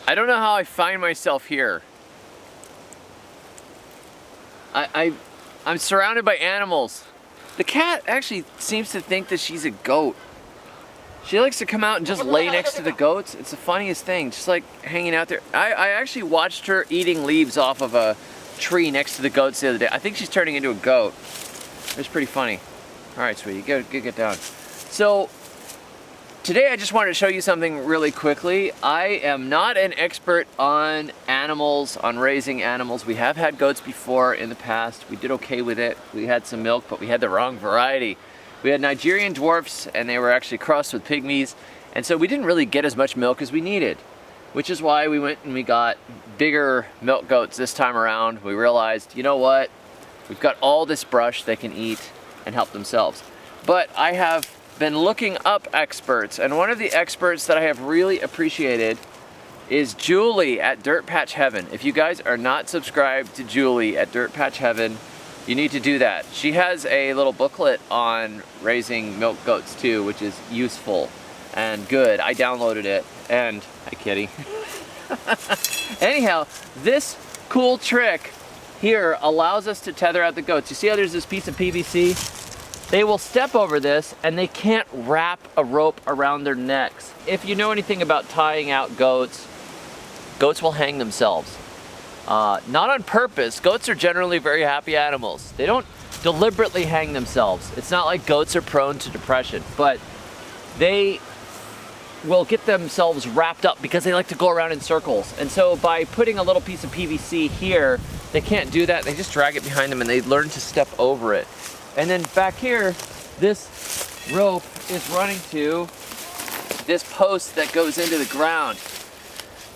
I don't know how I find myself here. I'm surrounded by animals. The cat actually seems to think that she's a goat. She likes to come out and just lay next to the goats. It's the funniest thing, just like hanging out there. I actually watched her eating leaves off of a tree next to the goats the other day. I think she's turning into a goat. It was pretty funny. All right, sweetie, get down. So, today I just wanted to show you something really quickly. I am not an expert on animals, on raising animals. We have had goats before in the past. We did okay with it. We had some milk, but we had the wrong variety. We had Nigerian dwarfs, and they were actually crossed with pygmies, and so we didn't really get as much milk as we needed, which is why we went and we got bigger milk goats this time around. We realized, you know what? We've got all this brush they can eat and help themselves. But I have been looking up experts, and one of the experts that I have really appreciated is Julie at Dirt Patch Heaven. If you guys are not subscribed to Julie at Dirt Patch Heaven, you need to do that. She has a little booklet on raising milk goats too, which is useful and good. I downloaded it, and hi kitty. Anyhow, this cool trick here allows us to tether out the goats. You see how there's this piece of PVC? They will step over this and they can't wrap a rope around their necks. If you know anything about tying out goats, goats will hang themselves. Not on purpose. Goats are generally very happy animals. They don't deliberately hang themselves. It's not like goats are prone to depression, but they will get themselves wrapped up because they like to go around in circles. And so by putting a little piece of PVC here, they can't do that. They just drag it behind them and they learn to step over it. And then back here, this rope is running to this post that goes into the ground.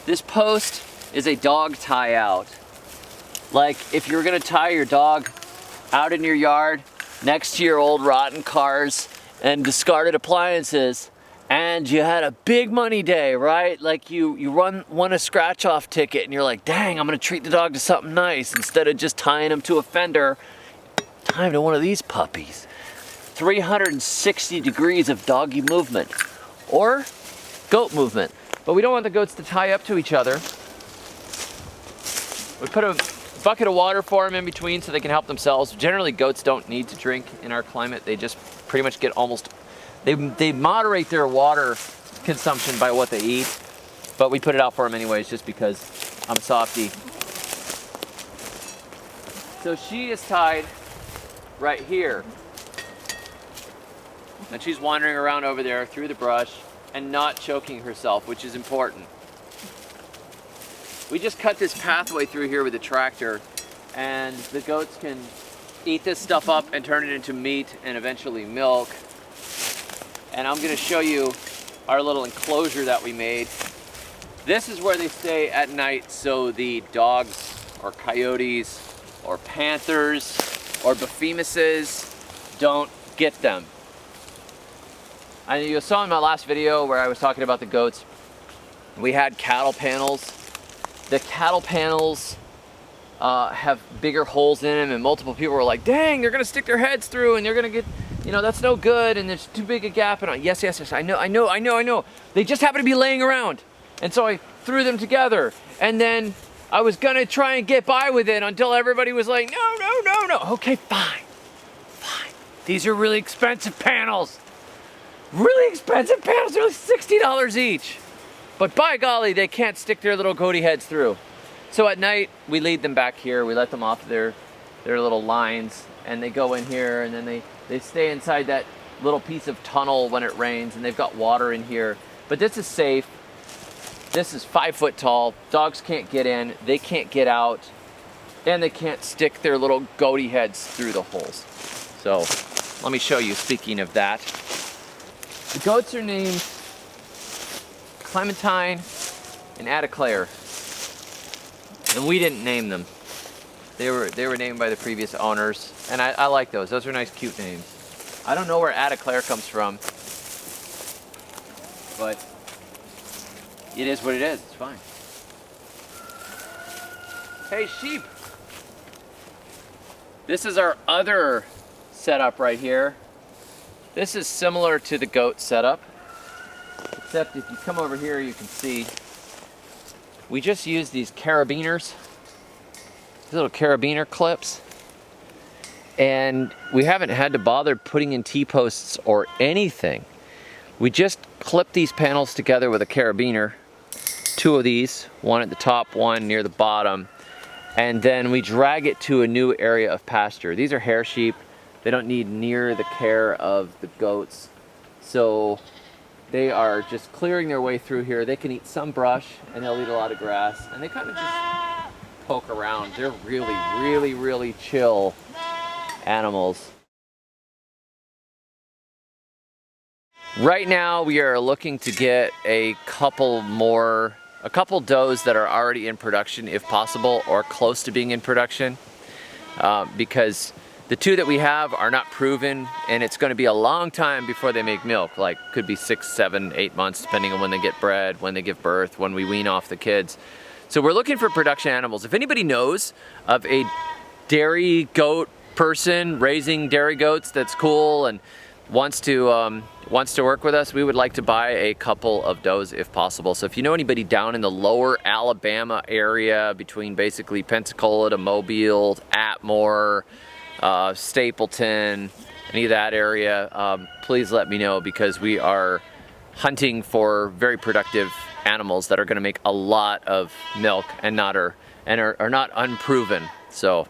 This post is a dog tie out. Like if you're gonna tie your dog out in your yard next to your old rotten cars and discarded appliances, and you had a big money day, right? Like you won a scratch off ticket and you're like, dang, I'm gonna treat the dog to something nice. Instead of just tying him to a fender, tie him to one of these puppies. 360 degrees of doggy movement or goat movement. But we don't want the goats to tie up to each other. We put a bucket of water for them in between so they can help themselves. Generally, goats don't need to drink in our climate. They just pretty much get almost, they moderate their water consumption by what they eat. But we put it out for them anyways just because I'm a softie. So she is tied right here. And she's wandering around over there through the brush and not choking herself, which is important. We just cut this pathway through here with a tractor, and the goats can eat this stuff up and turn it into meat and eventually milk. And I'm gonna show you our little enclosure that we made. This is where they stay at night so the dogs or coyotes or panthers or behemoths don't get them. And you saw in my last video where I was talking about the goats, we had cattle panels. The cattle panels have bigger holes in them, and multiple people were like, dang, they're gonna stick their heads through and they're gonna get, you know, that's no good and there's too big a gap. And yes, I know. They just happen to be laying around. And so I threw them together, and then I was gonna try and get by with it until everybody was like, no. Okay, fine. These are really expensive panels. Really expensive panels, they're like $60 each. But by golly, they can't stick their little goatee heads through. So at night, we lead them back here. We let them off their little lines, and they go in here, and then they stay inside that little piece of tunnel when it rains, and they've got water in here. But this is safe. This is 5 foot tall. Dogs can't get in, they can't get out, and they can't stick their little goatee heads through the holes. So let me show you, speaking of that. The goats are named Clementine and Attaclaire, and we didn't name them. They were named by the previous owners, and I like those. Those are nice, cute names. I don't know where Attaclaire comes from, but it is what it is. It's fine. Hey, sheep. This is our other setup right here. This is similar to the goat setup, except if you come over here, you can see we just use these carabiners, these little carabiner clips, and we haven't had to bother putting in T-posts or anything. We just clip these panels together with a carabiner, 2 of these, one at the top, one near the bottom, and then we drag it to a new area of pasture. These are hair sheep. They don't need near the care of the goats, so they are just clearing their way through here. They can eat some brush and they'll eat a lot of grass, and they kind of just poke around. They're really chill animals. Right now we are looking to get a couple does that are already in production if possible, or close to being in production, because the 2 that we have are not proven, and it's going to be a long time before they make milk. Like, could be 6, 7, 8 months depending on when they get bred, when they give birth, when we wean off the kids. So we're looking for production animals. If anybody knows of a dairy goat person raising dairy goats that's cool and wants to work with us, we would like to buy a couple of does if possible. So if you know anybody down in the lower Alabama area, between basically Pensacola to Mobile, Atmore, Stapleton, any of that area, please let me know, because we are hunting for very productive animals that are going to make a lot of milk and are not unproven. So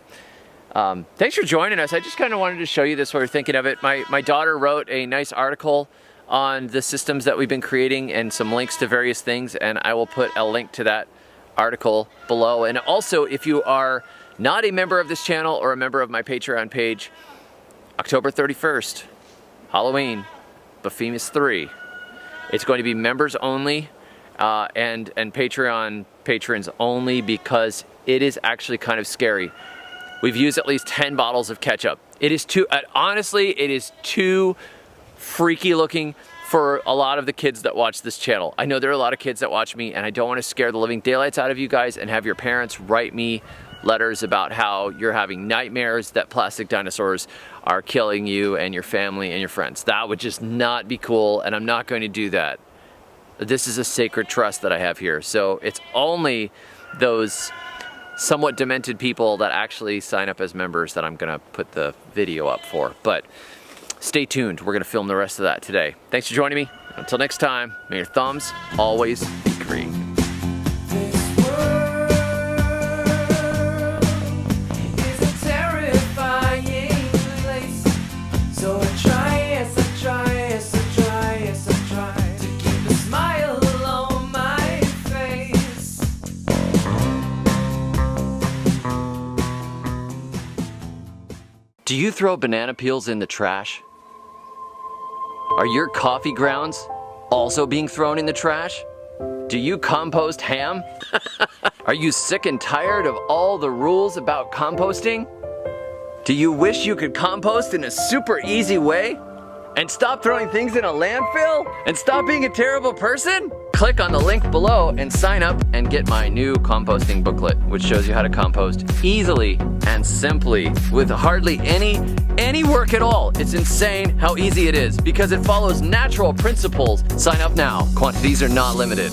thanks for joining us. I just kind of wanted to show you this while you're thinking of it. My daughter wrote a nice article on the systems that we've been creating and some links to various things, and I will put a link to that article below. And also, if you are not a member of this channel or a member of my Patreon page, October 31st, Halloween, Baphoemus 3. It's going to be members only and Patreon patrons only, because it is actually kind of scary. We've used at least 10 bottles of ketchup. It is honestly, it is too freaky looking for a lot of the kids that watch this channel. I know there are a lot of kids that watch me, and I don't want to scare the living daylights out of you guys and have your parents write me letters about how you're having nightmares that plastic dinosaurs are killing you and your family and your friends. That would just not be cool, and I'm not going to do that. This is a sacred trust that I have here. So it's only those somewhat demented people that actually sign up as members that I'm gonna put the video up for. But stay tuned, we're gonna film the rest of that today. Thanks for joining me. Until next time, may your thumbs always be green. Do you throw banana peels in the trash? Are your coffee grounds also being thrown in the trash? Do you compost ham? Are you sick and tired of all the rules about composting? Do you wish you could compost in a super easy way? And stop throwing things in a landfill? And stop being a terrible person? Click on the link below and sign up and get my new composting booklet, which shows you how to compost easily and simply with hardly any work at all. It's insane how easy it is because it follows natural principles. Sign up now. Quantities are not limited.